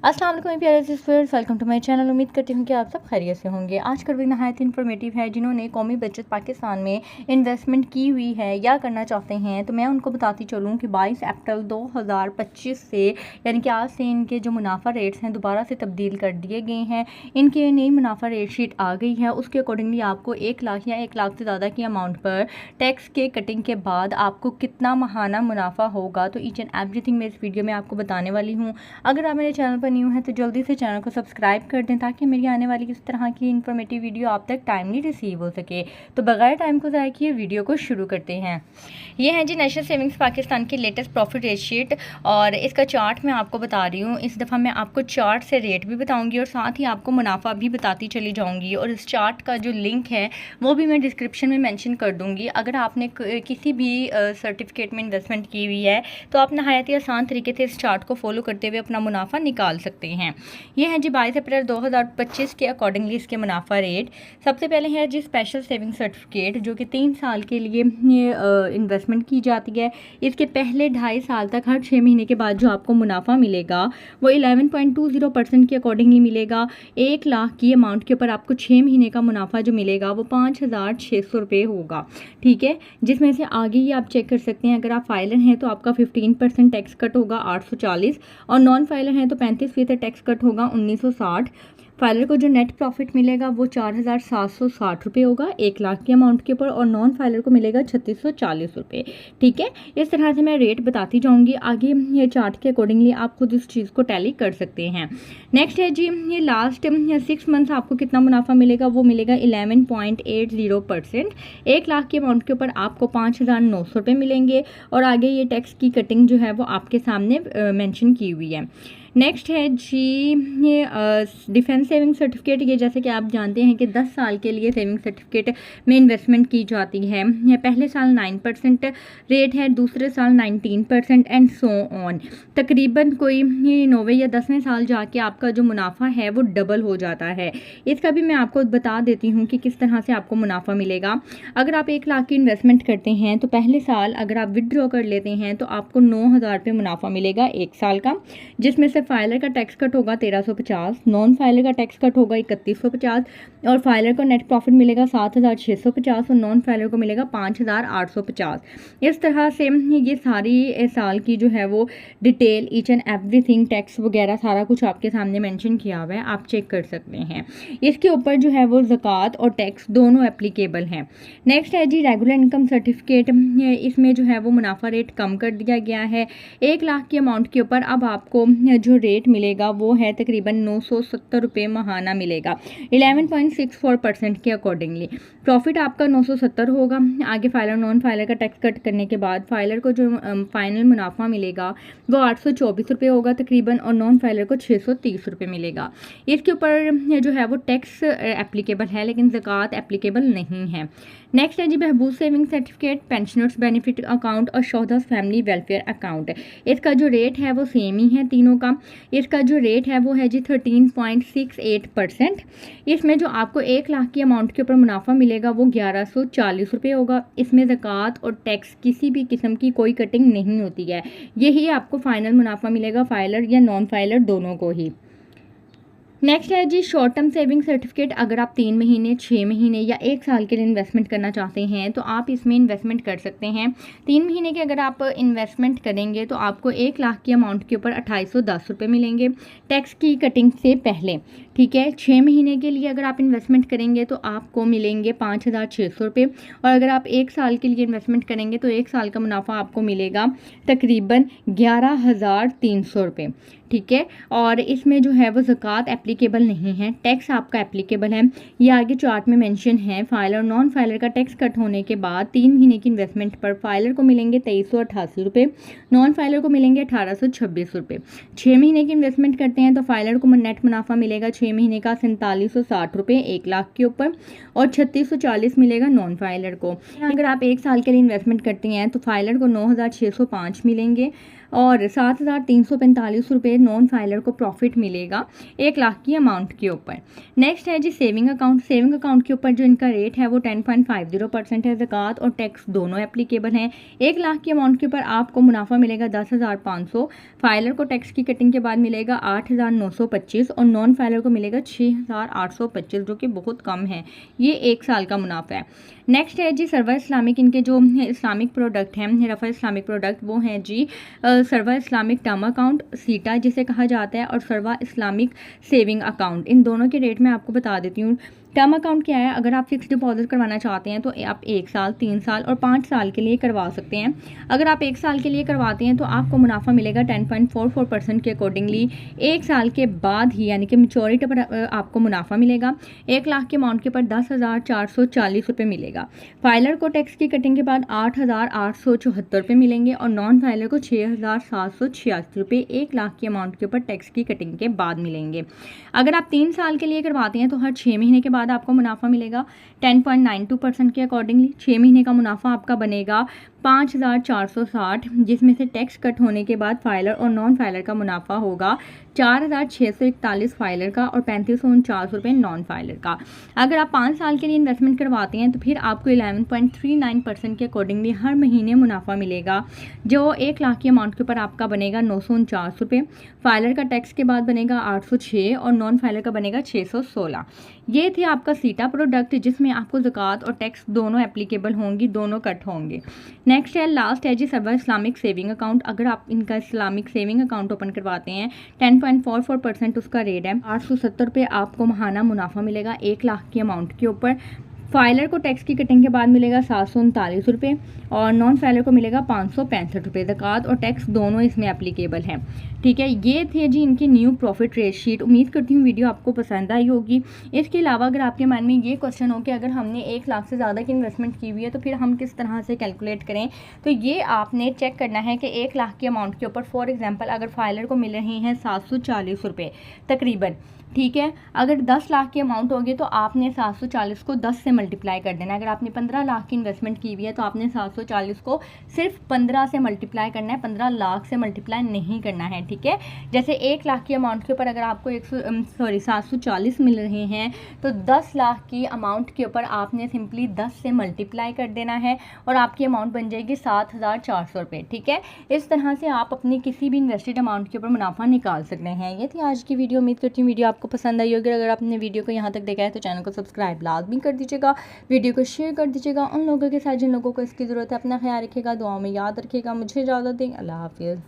अस्सलाम वालेकुम प्यारे sisters, welcome to my channel. उम्मीद करती हूँ कि आप सब खैरियत से होंगे। आज का वीडियो नहायत इन्फॉर्मेटिव है। जिन्होंने कौमी बचत पाकिस्तान में इन्वेस्टमेंट की हुई है या करना चाहते हैं तो मैं उनको बताती चलूँ कि 22 अप्रैल 2025 से यानी कि आज से इनके जो मुनाफा रेट्स हैं दोबारा से तब्दील कर दिए गए हैं। इनकी नई मुनाफा रेट शीट आ गई है। उसके अकॉर्डिंगली आपको 1 लाख या 1 लाख से ज़्यादा की अमाउंट पर टैक्स के कटिंग के बाद आपको कितना माहाना मुनाफा होगा तो ईच एंड एवरीथिंग मैं इस वीडियो में आपको बताने वाली हूँ। अगर आप मेरे चैनल पर न्यू है तो जल्दी से चैनल को सब्सक्राइब कर दें ताकि मेरी आने वाली इस तरह की इन्फॉर्मेटिव वीडियो आप तक टाइमली रिसीव हो सके। तो बगैर टाइम को ज़ाया किए वीडियो को शुरू करते हैं। ये है जी नेशनल सेविंग्स पाकिस्तान की लेटेस्ट प्रॉफिट रेट शीट और इसका चार्ट मैं आपको बता रही हूँ। इस दफ़ा मैं आपको चार्ट से रेट भी बताऊँगी और साथ ही आपको मुनाफा भी बताती चली जाऊँगी। और इस चार्ट का जो लिंक है वो भी मैं डिस्क्रिप्शन में मैंशन कर दूँगी। अगर आपने किसी भी सर्टिफिकेट में इन्वेस्टमेंट की हुई है तो आप नहायत ही आसान तरीके से इस चार्ट को फॉलो करते हुए अपना मुनाफा निकाल सकते हैं। ये है जी 22 अप्रैल 2025 के अकॉर्डिंगली इसके मुनाफा रेट। सबसे पहले है जी स्पेशल सेविंग सर्टिफिकेट जो कि 3 साल के लिए इन्वेस्टमेंट की जाती है। इसके पहले 2.5 साल तक हर 6 महीने के बाद जो आपको मुनाफा मिलेगा वो 11.20% के अकॉर्डिंगली मिलेगा। 1 लाख की अमाउंट के ऊपर आपको 6 महीने का मुनाफा जो मिलेगा वो 5,600 रुपये होगा। ठीक है, जिसमें से आगे ही आप चेक कर सकते हैं। अगर आप फाइलर हैं तो आपका 15% टैक्स कट होगा 840 और नॉन फाइलर हैं तो 35% टैक्स कट होगा 1960। फाइलर को जो नेट प्रॉफिट मिलेगा वो 4,760 रुपये होगा 1 लाख की अमाउंट के ऊपर और नॉन फाइलर को मिलेगा 3,640 रुपये। ठीक है, इस तरह से मैं रेट बताती जाऊंगी। आगे ये चार्ट के अकॉर्डिंगली आप खुद इस चीज़ को टैली कर सकते हैं। नेक्स्ट है जी ये लास्ट 6 मंथ्स आपको कितना मुनाफा मिलेगा वो मिलेगा 11.80%। 1 लाख की अमाउंट के ऊपर आपको 5,900 रुपये मिलेंगे और आगे ये टैक्स की कटिंग जो है वो आपके सामने मेंशन की हुई है। नेक्स्ट है जी ये डिफेंस सेविंग सर्टिफिकेट। ये जैसे कि आप जानते हैं कि 10 साल के लिए सेविंग सर्टिफिकेट में इन्वेस्टमेंट की जाती है। ये पहले साल 9% रेट है, दूसरे साल 19% एंड सो ऑन। तकरीबन कोई 9वें या 10वें साल जाके आपका जो मुनाफा है वो डबल हो जाता है। इसका भी मैं आपको बता देती हूँ कि किस तरह से आपको मुनाफा मिलेगा। अगर आप 1 लाख की इन्वेस्टमेंट करते हैं तो पहले साल अगर आप विदड्रॉ कर लेते हैं तो आपको 9,000 रुपये मुनाफा मिलेगा 1 साल का, जिसमें से फाइलर का टैक्स कट होगा 1,350, नॉन फाइलर का टैक्स कट होगा 3,150 और फाइलर को नेट प्रॉफिट मिलेगा 7,650 और नॉन फाइलर को मिलेगा 5,850। इस तरह से ये सारी साल की जो है वो detail each and everything tax वगैरह सारा कुछ आपके सामने मेंशन किया हुआ है, आप चेक कर सकते हैं। इसके ऊपर जो है वो ज़कात और टैक्स दोनों एप्लीकेबल हैं। नेक्स्ट है जी रेगुलर इनकम सर्टिफिकेट। इसमें जो है वो मुनाफा रेट कम कर दिया गया है। 1 लाख की अमाउंट के ऊपर अब आपको जो रेट मिलेगा वो है तकरीबन 970 रुपये माहाना मिलेगा 11.64% के अकॉर्डिंगली। प्रॉफिट आपका 970 होगा। आगे फाइलर नॉन फाइलर का टैक्स कट करने के बाद फाइलर को जो फाइनल मुनाफा मिलेगा वो 824 रुपये होगा तकरीबन और नॉन फाइलर को 630 रुपये मिलेगा। इसके ऊपर जो है वो टैक्स एप्लीकेबल है लेकिन ज़कात एप्लीकेबल नहीं है। नेक्स्ट है जी Behbood saving certificate, pensioners benefit account और शोहदास फैमिली वेलफेयर अकाउंट। इसका जो रेट है वो सेम ही है तीनों का। इसका जो रेट है वो है जी 13.68%। इसमें जो आपको 1 लाख की अमाउंट के ऊपर मुनाफा मिलेगा वो 1,140 रुपये होगा। इसमें ज़कात और टैक्स किसी भी किस्म की कोई कटिंग नहीं होती है। यही आपको फाइनल मुनाफा मिलेगा फाइलर या नॉन फाइलर दोनों को ही। नेक्स्ट है जी शॉर्ट टर्म सेविंग सर्टिफिकेट। अगर आप 3 महीने 6 महीने या 1 साल के लिए इन्वेस्टमेंट करना चाहते हैं तो आप इसमें इन्वेस्टमेंट कर सकते हैं। 3 महीने के अगर आप इन्वेस्टमेंट करेंगे तो आपको 1 लाख की अमाउंट के ऊपर 2,810 रुपये मिलेंगे टैक्स की कटिंग से पहले। ठीक है, 6 महीने के लिए अगर आप इन्वेस्टमेंट करेंगे तो आपको मिलेंगे 5,600 रुपये और अगर आप 1 साल के लिए इन्वेस्टमेंट करेंगे तो 1 साल का मुनाफा आपको मिलेगा तकरीबन 11,300 रुपये। ठीक है, और इसमें जो है वो ज़कात एप्लीकेबल नहीं है, टैक्स आपका एप्लीकेबल है। ये आगे चार्ट में मेंशन है। फाइलर और नॉन फाइलर का टैक्स कट होने के बाद 3 महीने की इन्वेस्टमेंट पर फाइलर को मिलेंगे 2,388 रुपये, नॉन फाइलर को मिलेंगे 1,826 रुपये। 6 महीने की इन्वेस्टमेंट करते हैं तो फाइलर को नेट मुनाफा मिलेगा 6 महीने का 4,760 रुपये 1 लाख के ऊपर और 3,640 मिलेगा नॉन फाइलर को। अगर आप 1 साल के लिए इन्वेस्टमेंट करते हैं तो फाइलर को 9,605 मिलेंगे और 7,345 रुपये नॉन फाइलर को प्रॉफिट मिलेगा 1 लाख की अमाउंट के ऊपर। नेक्स्ट है जी सेविंग अकाउंट। सेविंग अकाउंट के ऊपर जो इनका रेट है वो 10.50% है। ज़कात और टैक्स दोनों एप्लीकेबल हैं। 1 लाख की अमाउंट के ऊपर आपको मुनाफा मिलेगा 10,500, फाइलर को टैक्स की कटिंग के बाद मिलेगा 8,925 और नॉन फाइलर को मिलेगा 6,825, जो कि बहुत कम है। ये 1 साल का मुनाफा है। नेक्स्ट है जी सर्वर इस्लामिक। इनके जो इस्लामिक प्रोडक्ट हैं, रफ़ा इस्लामिक प्रोडक्ट, वो हैं जी सर्वा इस्लामिक टर्म अकाउंट, सीटा जिसे कहा जाता है, और सर्वा इस्लामिक सेविंग अकाउंट। इन दोनों के रेट मैं आपको बता देती हूँ। टर्म अकाउंट क्या है? अगर आप फिक्स डिपॉजिट करवाना चाहते हैं तो आप 1 साल, 3 साल और 5 साल के लिए करवा सकते हैं। अगर आप 1 साल के लिए करवाते हैं तो आपको मुनाफा मिलेगा 10.44% के अकॉर्डिंगली 1 साल के बाद ही, यानी कि मेच्योरिटी पर आपको मुनाफा मिलेगा। 1 लाख के अमाउंट के ऊपर 10,440 रुपये मिलेगा। फाइलर को टैक्स की कटिंग के बाद 8,874 रुपये मिलेंगे और नॉन फाइलर को 6,786 रुपये 1 लाख की अमाउंट के ऊपर टैक्स की कटिंग के बाद मिलेंगे। अगर आप 3 साल के लिए करवाते हैं तो हर 6 महीने के बाद आपको मुनाफा मिलेगा 10.92% के अकॉर्डिंगली। 6 महीने का मुनाफा आपका बनेगा 5,460, जिसमें से टैक्स कट होने के बाद फाइलर और नॉन फाइलर का मुनाफा होगा 4,641 फाइलर का और 3,549 रुपये नॉन फाइलर का। अगर आप 5 साल के लिए इन्वेस्टमेंट करवाते हैं तो फिर आपको 11.39% के अकॉर्डिंगली हर महीने मुनाफा मिलेगा, जो 1 लाख की अमाउंट के ऊपर आपका बनेगा 949 रुपये। फाइलर का टैक्स के बाद बनेगा 806 और नॉन फाइलर का बनेगा 616। ये थे आपका सीटा प्रोडक्ट, जिसमें आपको ज़कात और टैक्स दोनों एप्लीकेबल होंगी, दोनों कट होंगे। नेक्स्ट है लास्ट है जी सर्वा इस्लामिक सेविंग अकाउंट। अगर आप इनका इस्लामिक सेविंग अकाउंट ओपन करवाते हैं 10.44% उसका रेट है। 870 रुपये आपको महाना मुनाफा मिलेगा 1 लाख की अमाउंट के ऊपर। फाइलर को टैक्स की कटिंग के बाद मिलेगा 739 रुपये और नॉन फाइलर को मिलेगा 565 रुपये। ज़कात और टैक्स दोनों इसमें एप्लीकेबल हैं। ठीक है, ये थे जी इनकी न्यू प्रॉफिट रेट शीट। उम्मीद करती हूँ वीडियो आपको पसंद आई होगी। इसके अलावा अगर आपके मन में ये क्वेश्चन हो कि अगर हमने 1 लाख से ज़्यादा की इन्वेस्टमेंट की हुई है तो फिर हम किस तरह से कैलकुलेट करें, तो ये आपने चेक करना है कि 1 लाख की अमाउंट के ऊपर फॉर एग्जाम्पल अगर फाइलर को मिल रहे हैं 740 रुपये तकरीबन, ठीक है, अगर 10 लाख की अमाउंट होगी तो आपने 740 को 10 से मल्टीप्लाई कर देना है। अगर आपने 15 लाख की इन्वेस्टमेंट की हुई है तो आपने 740 को सिर्फ 15 से मल्टीप्लाई करना है, 15 लाख से मल्टीप्लाई नहीं करना है। ठीक है, जैसे 1 लाख की अमाउंट के ऊपर अगर आपको 740 मिल रहे हैं तो 10 लाख की अमाउंट के ऊपर आपने सिंपली 10 से मल्टीप्लाई कर देना है और आपकी अमाउंट बन जाएगी 7,400 रुपये। ठीक है, इस तरह से आप अपनी किसी भी इन्वेस्टेड अमाउंट के ऊपर मुनाफा निकाल सकते हैं। ये थी आज की वीडियो। उम्मीद करती हूँ वीडियो आपको पसंद आई होगी। अगर आपने वीडियो को यहाँ तक देखा है तो चैनल को सब्सक्राइब लाजमी कर दीजिएगा, वीडियो को शेयर कर दीजिएगा उन लोगों के साथ जिन लोगों को इसकी ज़रूरत है। अपना ख्याल रखिएगा, दुआओं में याद रखिएगा। मुझे इजाज़त दें, अल्लाह हाफिज़।